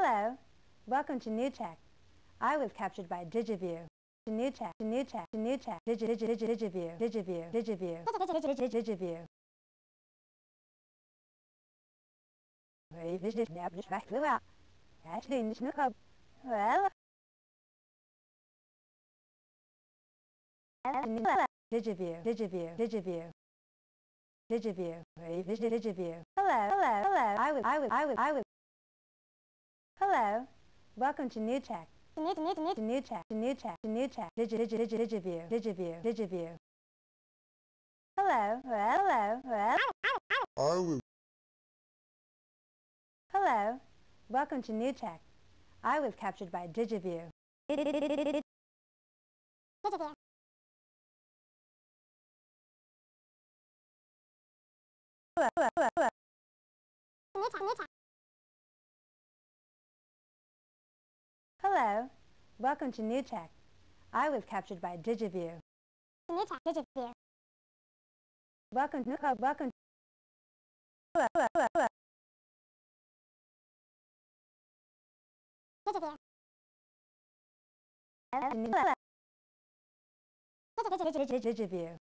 Hello, welcome to NewTek. I was captured by DigiView. NewTek, NewTek, NewTek, DigiView, DigiView, DigiView, DigiView. Well, DigiView, DigiView, DigiView, DigiView, DigiView. Hello. Hello, welcome to NewTek. NewTek, DigiView, DigiView, DigiView. Hello. Hello, welcome to NewTek. I was captured by DigiView. DigiView. Hello, welcome to NewTek. I was captured by DigiView. NewTek, DigiView. Welcome. DigiView. DigiView.